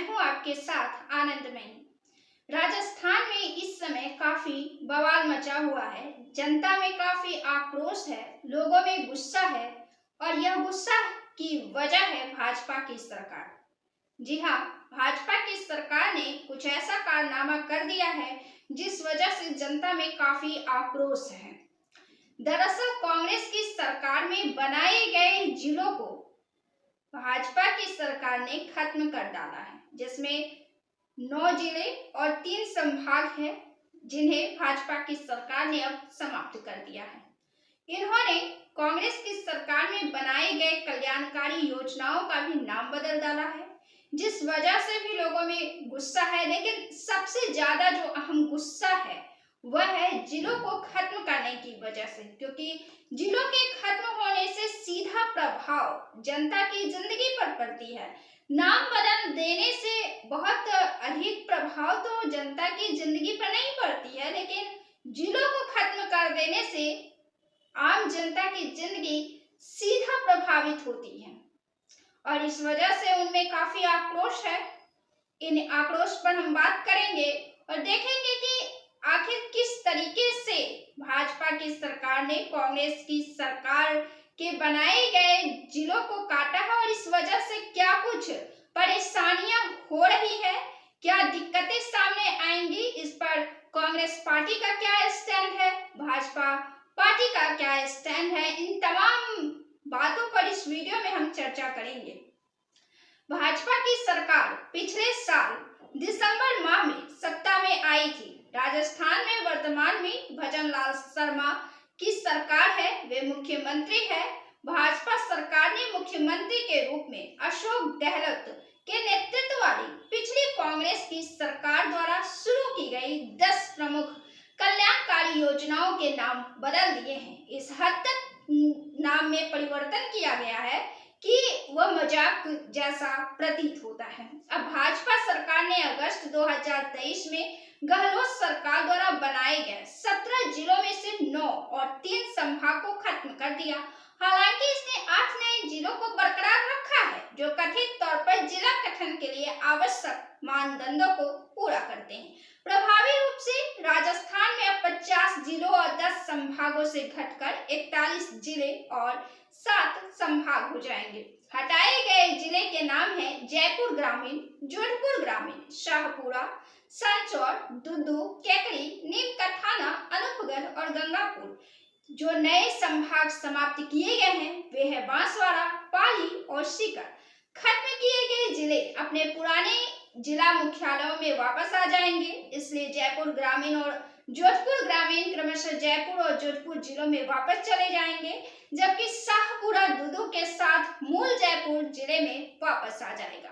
मैं हूं आपके साथ आनंदमयी। राजस्थान में इस समय काफी बवाल मचा हुआ है। जनता में काफी आक्रोश है, लोगों में गुस्सा है और यह गुस्सा की वजह है भाजपा की सरकार। जी हाँ, भाजपा की सरकार ने कुछ ऐसा कारनामा कर दिया है जिस वजह से जनता में काफी आक्रोश है। दरअसल कांग्रेस की सरकार में बनाए गए जिलों को भाजपा की सरकार ने खत्म कर डाला है, जिसमें 9 जिले और 3 संभाग हैं जिन्हें भाजपा की सरकार ने अब समाप्त कर दिया है। इन्होंने कांग्रेस की सरकार में बनाए गए कल्याणकारी योजनाओं का भी नाम बदल डाला है, जिस वजह से भी लोगों में गुस्सा है। लेकिन सबसे ज्यादा जो अहम गुस्सा है वह है जिलों को खत्म करने की वजह से, क्योंकि जिलों के खत्म होने से सीधा प्रभाव जनता की जिंदगी पर पड़ती है। नाम बदल देने से बहुत अधिक प्रभाव तो जनता की जिंदगी पर नहीं पड़ती है, लेकिन जिलों को खत्म कर देने से आम जनता की जिंदगी सीधा प्रभावित होती है और इस वजह से उनमें काफी आक्रोश है। इन आक्रोश पर हम बात करेंगे और देखेंगे कि आखिर किस तरीके से भाजपा की सरकार ने कांग्रेस की सरकार के बनाए गए जिलों को काटा है और इस वजह से क्या कुछ परेशानियां हो रही है, क्या दिक्कतें सामने आएंगी, इस पर कांग्रेस पार्टी का क्या स्टैंड है, भाजपा पार्टी का क्या स्टैंड है, इन तमाम बातों पर इस वीडियो में हम चर्चा करेंगे। भाजपा की सरकार पिछले साल दिसंबर माह में सत्ता में आई थी। राजस्थान में वर्तमान में भजनलाल शर्मा की सरकार है, वे मुख्यमंत्री है। भाजपा सरकार ने मुख्यमंत्री के रूप में अशोक गहलोत के नेतृत्व वाली पिछली कांग्रेस की सरकार द्वारा शुरू की गई 10 प्रमुख कल्याणकारी योजनाओं के नाम बदल दिए हैं। इस हद तक नाम में परिवर्तन किया गया है कि वह मजाक जैसा प्रतीत होता है। अब भाजपा सरकार ने अगस्त 2023 में गहलोत सरकार द्वारा बनाए गए 17 जिलों में से 9 और 3 संभाग को खत्म कर दिया। हालांकि इसने 8 नए जिलों को बरकरार रखा है, जो कथित तौर पर जिला गठन के लिए आवश्यक मानदंडों को पूरा करते हैं। प्रभावी रूप से राजस्थान में अब 50 जिलों और 10 संभागों से घटकर 41 जिले और 7 संभाग हो जाएंगे। हटाए गए जिले के नाम हैं जयपुर ग्रामीण, जोधपुर ग्रामीण, शाहपुरा, संचौर, दुदू, केकड़ी, नीमकाथाना, अनूपगढ़ और गंगापुर। जो नए संभाग समाप्त किए गए हैं वे है बांसवाड़ा, पाली और सीकर। खत्म किए गए जिले अपने पुराने जिला मुख्यालयों में वापस आ जाएंगे, इसलिए जयपुर ग्रामीण और जोधपुर ग्रामीण क्रमशः जयपुर और जोधपुर जिलों में वापस चले जाएंगे, जबकि शाहपुरा दुदू के साथ मूल जयपुर जिले में वापस आ जाएगा।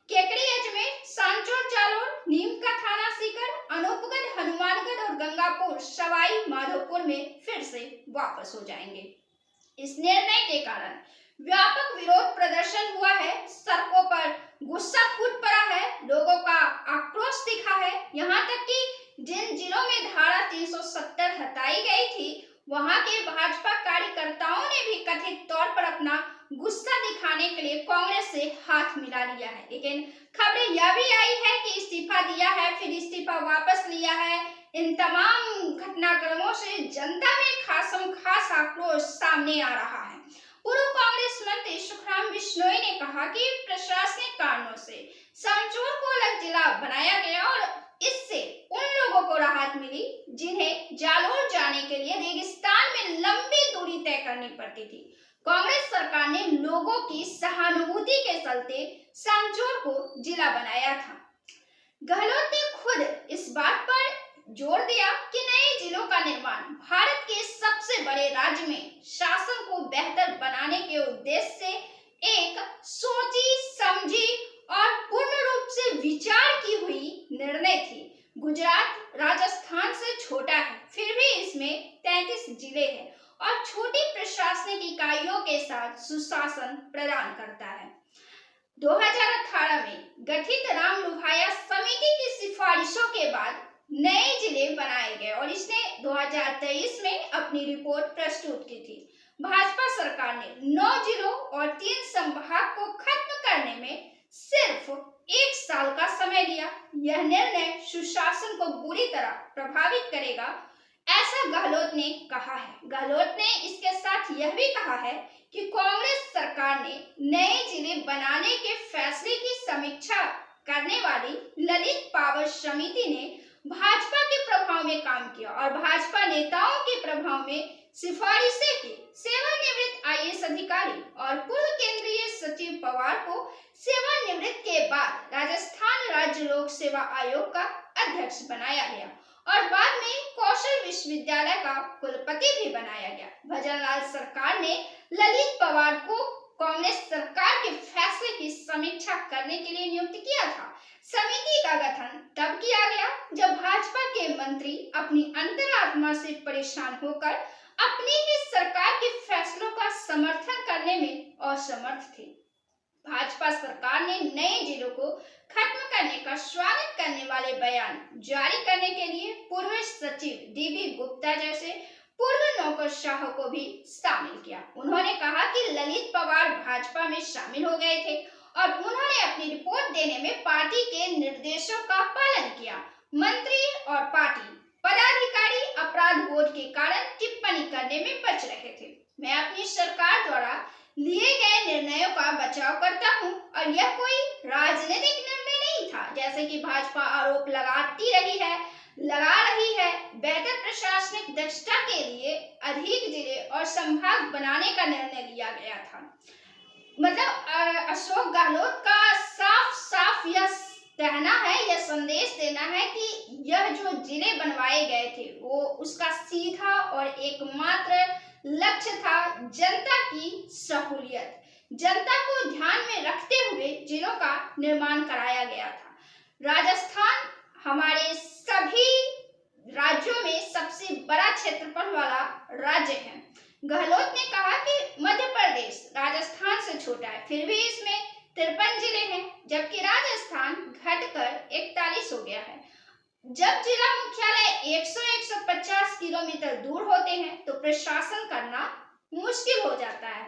केकड़ी अजमेर, सांचौर जालोर, नीमकाथाना सीकर, अनूपगढ़ हनुमानगढ़ और गंगापुर सवाई माधोपुर में फिर से वापस हो जाएंगे। इस निर्णय के कारण व्यापक विरोध प्रदर्शन हुआ है, सड़कों पर गुस्सा फूट पड़ा है, लोगों का आक्रोश दिखा है। यहाँ तक कि जिन जिलों में धारा 370 हटाई गई थी वहां के भाजपा कार्यकर्ताओं ने भी कथित तौर पर अपना गुस्सा दिखाने के लिए कांग्रेस से हाथ मिला लिया है। लेकिन खबरें यह भी आई है कि इस्तीफा दिया है, फिर इस्तीफा वापस लिया है। इन तमाम घटनाक्रमों से जनता में खास आक्रोश सामने आ रहा है। पूर्व कांग्रेस मंत्री सुखराम बिश्नोई ने कहा कि प्रशासनिक कारणों से सांचौर को अलग जिला बनाया गया और इससे उन लोगों को राहत मिली जिन्हें जालोर जाने के लिए रेगिस्तान में लंबी दूरी तय करनी पड़ती थी। कांग्रेस सरकार ने लोगों की सहानुभूति के चलते सांचौर को जिला बनाया था। गहलोत ने खुद इस बात पर जोर दिया कि नए जिलों का निर्माण भारत के सबसे बड़े राज्य में शासन को बेहतर बनाने के उद्देश्य से एक सोची समझी और पूर्ण रूप से विचार की हुई निर्णय थी। गुजरात राजस्थान से छोटा है, फिर भी इसमें 33 जिले हैं और छोटी प्रशासनिक इकाइयों के साथ सुशासन प्रदान करता है। 2018 में गठित रामलुभाया समिति की सिफारिशों के बाद नए जिले बनाए गए और इसने 2023 में अपनी रिपोर्ट प्रस्तुत की थी। भाजपा सरकार ने 9 जिलों और 3 संभाग को खत्म करने में सिर्फ 1 साल का समय दिया। यह निर्णय सुशासन को बुरी तरह प्रभावित करेगा, ऐसा गहलोत ने कहा है। गहलोत ने इसके साथ यह भी कहा है कि कांग्रेस सरकार ने नए जिले बनाने के फैसले की समीक्षा करने वाली ललित पावर समिति ने भाजपा के प्रभाव में काम किया और भाजपा नेताओं के प्रभाव में सिफारिशें की। सेवानिवृत्त आईएएस अधिकारी और पूर्व केंद्रीय सचिव पवार को सेवानिवृत्ति के बाद राजस्थान राज्य लोक सेवा आयोग का अध्यक्ष बनाया गया और बाद में कौशल विश्वविद्यालय का कुलपति भी बनाया गया। भजनलाल सरकार ने ललित पवार को कांग्रेस सरकार के फैसले की समीक्षा करने के लिए नियुक्त किया था। समिति का गठन तब किया गया जब भाजपा के मंत्री अपनी अंतरात्मा से परेशान होकर अपनी ही सरकार के फैसलों का समर्थन करने में असमर्थ थे। भाजपा सरकार ने नए जिलों को खत्म करने का स्वागत करने वाले बयान जारी करने के लिए पूर्व सचिव डीबी गुप्ता जैसे पूर्व नौकरशाह को भी शामिल किया। उन्होंने कहा कि ललित पवार भाजपा में शामिल हो गए थे और उन्होंने अपनी रिपोर्ट देने में पार्टी के निर्देशों का पालन किया। मंत्री और पार्टी पदाधिकारी अपराध बोध के कारण टिप्पणी करने में बच रहे थे। मैं अपनी सरकार द्वारा लिए गए निर्णयों का बचाव करता हूं और यह कोई राजनीतिक निर्णय नहीं था, जैसे कि भाजपा आरोप लगा रही है। बेहतर प्रशासनिक दक्षता के लिए अधिक जिले और संभाग बनाने का निर्णय लिया गया था। मतलब अशोक गहलोत का साफ यह कहना है, यह संदेश देना है कि यह जो जिले बनवाए गए थे वो उसका सीधा और एकमात्र लक्ष्य था जनता की सहूलियत। जनता को ध्यान में रखते हुए जिलों का निर्माण कराया गया था। राजस्थान हमारे सभी राज्यों में सबसे बड़ा क्षेत्रफल वाला राज्य है। गहलोत ने कहा कि मध्य प्रदेश राजस्थान से छोटा है, फिर भी इसमें 53 जिले हैं, जबकि राजस्थान घटकर 41 हो गया है। जब जिला मुख्यालय 100-150 किलोमीटर दूर होते हैं तो प्रशासन करना मुश्किल हो जाता है,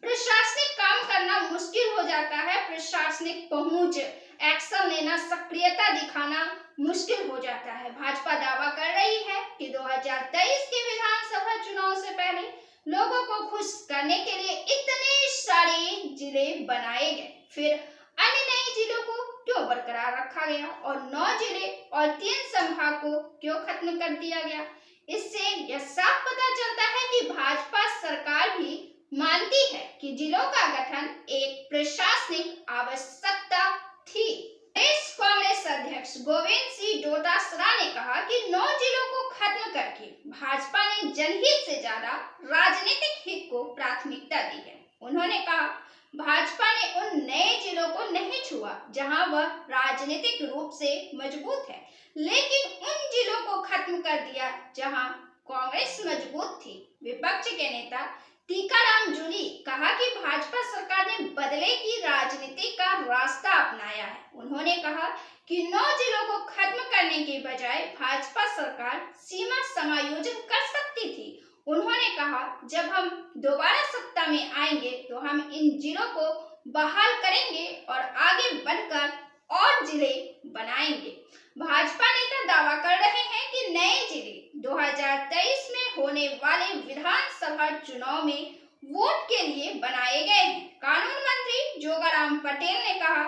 प्रशासनिक काम करना मुश्किल हो जाता है, प्रशासनिक पहुंच, एक्शन लेना, सक्रियता दिखाना मुश्किल हो जाता है। भाजपा दावा कर रही है कि 2023 के विधानसभा चुनाव से पहले लोगों को खुश करने के लिए इतने सारे जिले बनाए गए, फिर अन्य नए जिलों को क्यों बरकरार रखा गया और 9 जिले और 3 संभाग को क्यों खत्म कर दिया गया। इससे यह साफ पता चलता है कि भाजपा सरकार भी मानती है कि जिलों का गठन एक प्रशासनिक आवश्यकता थी। प्रदेश कांग्रेस अध्यक्ष गोविंद सिंह डोटासरा ने कहा कि 9 जिलों को खत्म करके भाजपा ने जनहित से ज्यादा राजनीतिक हित को प्राथमिकता दी है। उन्होंने कहा भाजपा ने उन नए जिलों को नहीं छुआ जहां वह राजनीतिक रूप से मजबूत है, लेकिन उन जिलों को खत्म कर दिया जहां कांग्रेस मजबूत थी। विपक्ष के नेता टीकाराम जूली कहा कि भाजपा सरकार ने बदले की राजनीति का रास्ता अपनाया है। उन्होंने कहा कि 9 जिलों को खत्म करने के बजाय भाजपा सरकार सीमा समायोजन कर सकती थी। उन्होंने कहा जब हम दोबारा सत्ता में आएंगे तो हम इन जिलों को बहाल करेंगे और आगे बढ़कर और जिले बनाएंगे। भाजपा नेता दावा कर रहे हैं कि नए जिले 2023 में होने वाले विधानसभा चुनाव में वोट के लिए बनाए गए हैं। कानून मंत्री जोगाराम पटेल ने कहा,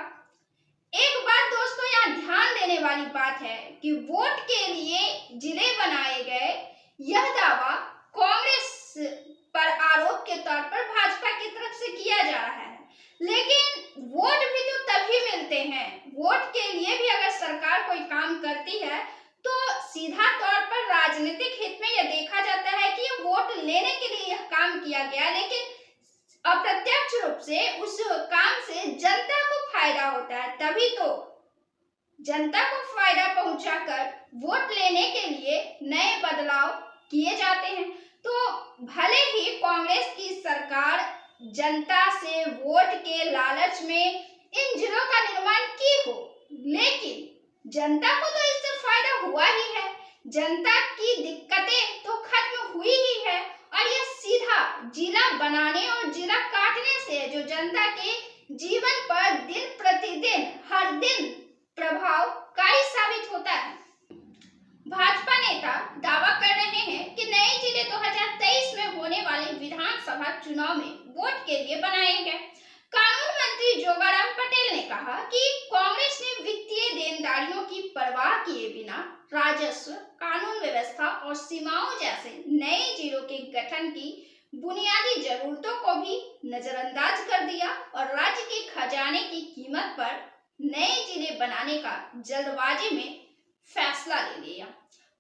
एक बात दोस्तों यहाँ ध्यान देने वाली बात है कि वोट के लिए जिले बनाए गए, यह दावा कांग्रेस पर आरोप के तौर पर भाजपा की तरफ से किया जा रहा है, लेकिन वोट भी तो तभी मिलते हैं। वोट के लिए भी अगर सरकार कोई काम करती है तो सीधा तौर पर राजनीतिक हित में यह देखा जाता है कि ये वोट लेने के लिए यह काम किया गया, लेकिन अप्रत्यक्ष रूप से उस काम से जनता को फायदा होता है। तभी तो जनता को फायदा पहुंचाकर वोट लेने के लिए नए बदलाव किए जाते हैं। तो भले ही कांग्रेस की सरकार जनता से वोट के लालच में इन जिलों का निर्माण की हो, लेकिन जनता को तो इससे फायदा हुआ ही है। जनता की दिक्कतें तो खत्म हुई ही है और यह सीधा जिला बनाने और जिला काटने से जो जनता के जीवन पर दिन प्रतिदिन हर दिन जिम्मेदारियों की परवाह किए बिना राजस्व, कानून व्यवस्था और सीमाओं जैसे नए जिलों के गठन की बुनियादी जरूरतों को भी नजरअंदाज कर दिया और राज्य के खजाने की कीमत पर नए जिले बनाने का जल्दबाजी में फैसला ले लिया।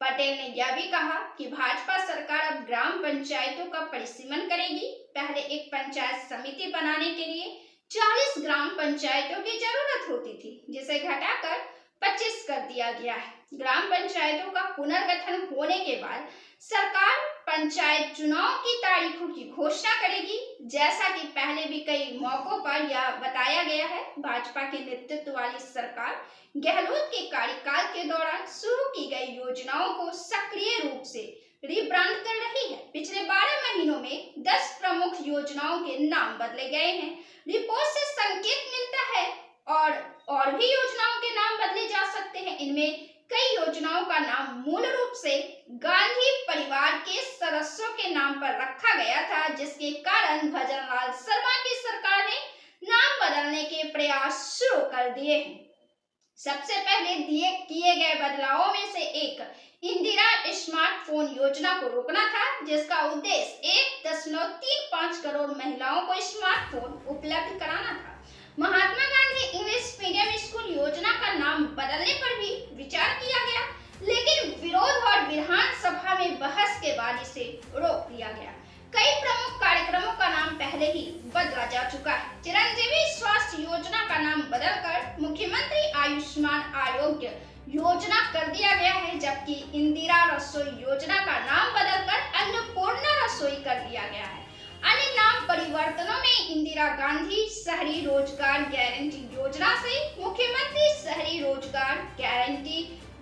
पटेल ने यह भी कहा कि भाजपा सरकार अब ग्राम पंचायतों का परिसीमन करेगी। पहले एक पंचायत समिति बनाने के लिए 40 ग्राम पंचायतों की जरूरत होती थी, जिसे घटाकर 25 कर दिया गया है। ग्राम पंचायतों का पुनर्गठन होने के बाद सरकार पंचायत चुनाव की तारीखों की घोषणा करेगी। जैसा कि पहले भी कई मौकों पर यह बताया गया है, भाजपा के नेतृत्व वाली सरकार गहलोत के कार्यकाल के दौरान शुरू की गई योजनाओं को सक्रिय रूप से रिब्रांड कर रही है। पिछले 12 महीनों में 10 प्रमुख योजनाओं के नाम बदले गए हैं। रिपोर्ट से संकेत मिलता है और भी योजनाओं के नाम बदले जा सकते हैं। इनमें कई योजनाओं का नाम मूल रूप से गांधी परिवार के सदस्यों के नाम पर रखा गया था, जिसके कारण भजनलाल शर्मा की सरकार ने नाम बदलने के प्रयास शुरू कर दिए हैं। सबसे पहले किए गए बदलावों में से एक इंदिरा स्मार्टफोन योजना को रोकना था, जिसका उद्देश्य 1.35 करोड़ महिलाओं को स्मार्टफोन उपलब्ध कराना था। Mahatma Gandhi English medium school योजना का नाम बदलने पर भी विचार किया गया, लेकिन विरोध और विधानसभा में बहस के बाद इसे रोक दिया गया। कई प्रमुख कार्यक्रमों का नाम पहले ही बदला जा चुका है। चिरंजीवी स्वास्थ्य योजना का नाम बदलकर मुख्यमंत्री आयुष्मान आरोग्य योजना कर दिया गया है, जबकि इंदिरा रसोई योजना का नाम बदलकर अन्नपूर्णा रसोई कर दिया गया है। अन्य नाम परिवर्तनों में इंदिरा गांधी शहरी रोजगार गारंटी योजना से मुख्यमंत्री शहरी रोजगार गारंटी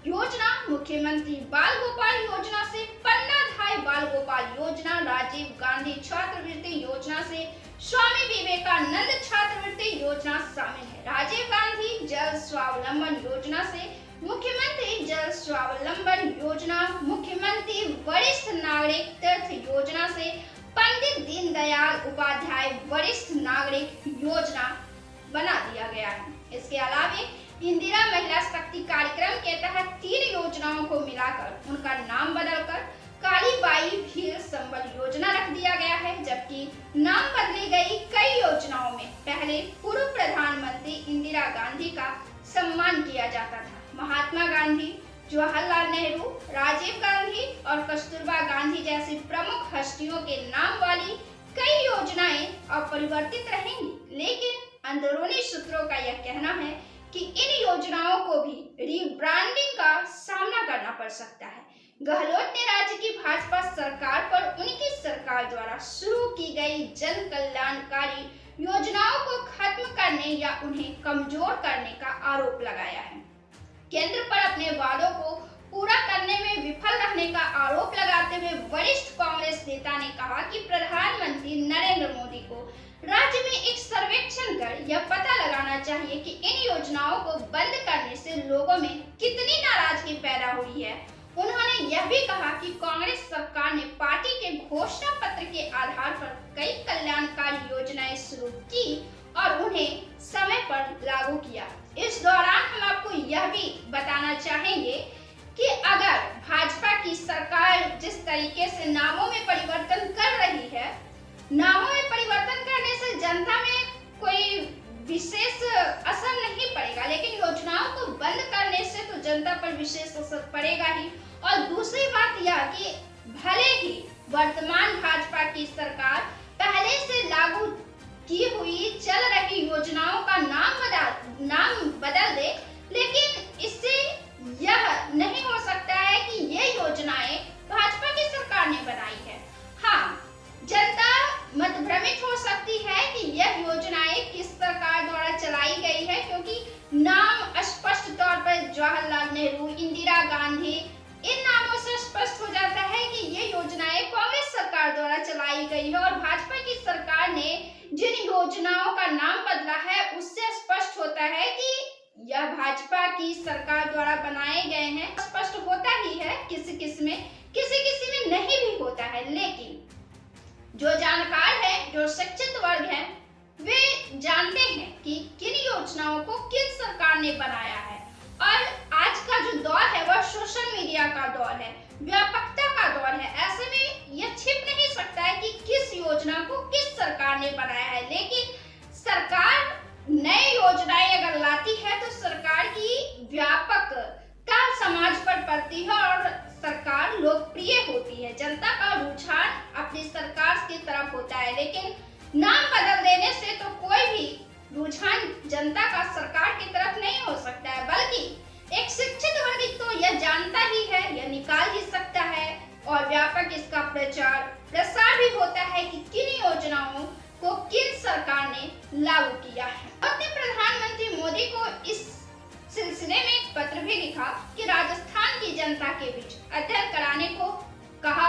योजना, मुख्यमंत्री बाल गोपाल योजना से पन्ना धाय बाल गोपाल योजना, राजीव गांधी छात्रवृत्ति योजना से स्वामी विवेकानंद छात्रवृत्ति योजना शामिल है। राजीव गांधी जल स्वावलंबन योजना से मुख्यमंत्री जल स्वावलंबन योजना, मुख्यमंत्री वरिष्ठ नागरिक तीर्थ योजना से पंडित दीनदयाल उपाध्याय वरिष्ठ नागरिक योजना बना दिया गया है। इसके अलावा इंदिरा महिला शक्ति कार्यक्रम के तहत 3 योजनाओं को मिलाकर उनका नाम बदलकर कालीबाई भील संबल योजना रख दिया गया है, जबकि नाम बदली गई कई योजनाओं में पहले पूर्व प्रधानमंत्री इंदिरा गांधी का सम्मान किया जाता था। महात्मा गांधी, जवाहरलाल नेहरू, राजीव गांधी और कस्तूरबा गांधी जैसी प्रमुख हस्तियों के नाम वाली कई योजनाएं अपरिवर्तित रहेंगी, लेकिन अंदरूनी सूत्रों का यह कहना है कि इन योजनाओं को भी रीब्रांडिंग का सामना करना पड़ सकता है। गहलोत ने राज्य की भाजपा सरकार पर उनकी सरकार द्वारा शुरू की गई जन कल्याणकारी योजनाओं को खत्म करने या उन्हें कमजोर करने का आरोप लगाया है। केंद्र पर अपने वादों को पूरा करने में विफल रहने का आरोप लगाते हुए वरिष्ठ कांग्रेस नेता ने कहा कि प्रधानमंत्री नरेंद्र मोदी को राज्य में एक सर्वेक्षण कर यह पता लगाना चाहिए कि इन योजनाओं को बंद करने से लोगों में कितनी नाराजगी पैदा हुई है। उन्होंने यह भी कहा कि कांग्रेस सरकार ने पार्टी के घोषणा पत्र के आधार पर कई कल्याणकारी योजनाएं शुरू की और उन्हें समय पर लागू किया। इस दौरान हम आपको यह भी बताना चाहेंगे कि अगर भाजपा की सरकार जिस तरीके से नामों में परिवर्तन कर रही है, नामों में परिवर्तन करने से जनता में कोई विशेष असर नहीं पड़ेगा, लेकिन योजनाओं को बंद करने से तो जनता पर विशेष असर पड़ेगा ही। और दूसरी बात यह कि भले ही वर्तमान भाजपा की सरकार पहले से लागू की हुई चल रही योजनाओं का नाम बदल दे, लेकिन इससे यह नहीं हो सकता है कि ये योजनाएं भाजपा की सरकार ने बनाई है। हाँ, जनता मतभ्रमित हो सकती है कि यह योजनाएं किस सरकार द्वारा चलाई गई है, क्योंकि नाम स्पष्ट तौर पर जवाहरलाल नेहरू, इंदिरा गांधी, इन नामों से स्पष्ट हो जाता है कि ये योजनाएं कांग्रेस सरकार द्वारा चलाई गई है। और भाजपा की सरकार ने जिन योजनाओं का नाम बदला है उससे स्पष्ट होता है कि यह भाजपा की सरकार द्वारा बनाए गए हैं। स्पष्ट होता ही है, किसी में नहीं भी होता है, लेकिन जो जानकार है, जो शिक्षित वर्ग है, वे जानते हैं कि किन योजनाओं को किन सरकार ने बनाया है और दौर है, व्यापकता का दौर है। ऐसे में यह छिप नहीं सकता है कि किस योजना को किस सरकार ने बनाया है। लेकिन सरकार नई योजनाएं अगर लाती है तो सरकार की व्यापकता समाज पर पड़ती है और सरकार लोकप्रिय होती है। जनता का रुझान अपनी सरकार की तरफ होता है, लेकिन नाम बदल देने से तो कोई भी रुझान जनता का सरकार की तरफ नहीं हो सकता है, बल्कि एक शिक्षित वर्ग तो यह जानता ही है, यह निकाल ही सकता है और व्यापक इसका प्रचार प्रसार भी होता है कि किन योजनाओं को किन सरकार ने लागू किया है। अपने प्रधानमंत्री मोदी को इस सिलसिले में एक पत्र भी लिखा कि राजस्थान की जनता के बीच अध्ययन कराने को कहा।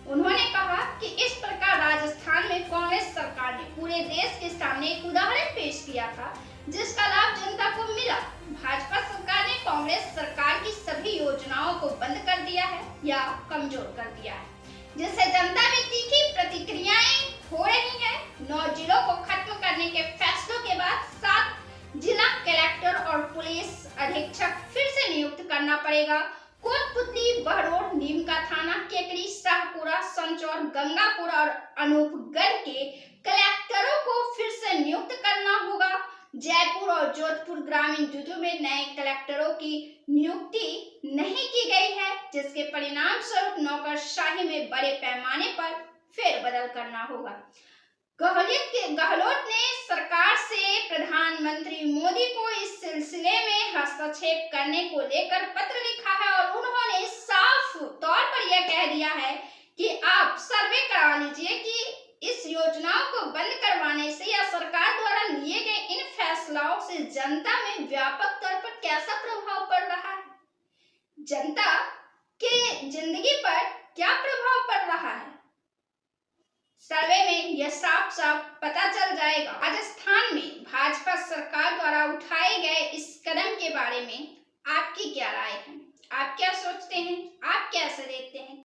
उन्होंने कहा कि इस प्रकार राजस्थान में कांग्रेस सरकार ने पूरे देश के सामने एक उदाहरण पेश किया था जिसका लाभ जनता को मिला। भाजपा सरकार ने कांग्रेस सरकार की सभी योजनाओं को बंद कर दिया है या कमजोर कर दिया है, जिससे जनता में तीखी प्रतिक्रियाएं हो रही हैं। 9 जिलों को खत्म करने के फैसलों के बाद 7 जिला कलेक्टर और पुलिस अधीक्षक फिर से नियुक्त करना पड़ेगा। कोटपुतली, बहरोड, नीमका थाना, केकड़ी, शाहपुरा, संचौर, गंगापुर और अनूपगढ़ के कलेक्टरों को फिर से नियुक्त करना होगा। जयपुर और जोधपुर ग्रामीण जुजू में नए कलेक्टरों की नियुक्ति नहीं की गई है, जिसके परिणाम स्वरूप नौकरशाही में बड़े पैमाने पर फेरबदल करना होगा। गहलोत ने सरकार से प्रधानमंत्री मोदी को इस सिलसिले में हस्तक्षेप करने को लेकर पत्र लिखा है और उन्होंने साफ तौर पर यह कह दिया है कि आप सर्वे करा लीजिए कि इस योजनाओं को बंद करवाने से या सरकार द्वारा लिए गए इन फैसलों से जनता में व्यापक तौर पर कैसा प्रभाव पड़ रहा है, जनता के जिंदगी पर क्या प्रभाव पड़ रहा है। सर्वे में यह साफ साफ पता चल जाएगा। राजस्थान में भाजपा सरकार द्वारा उठाए गए इस कदम के बारे में आपकी क्या राय है? आप क्या सोचते हैं? आप कैसे देखते हैं?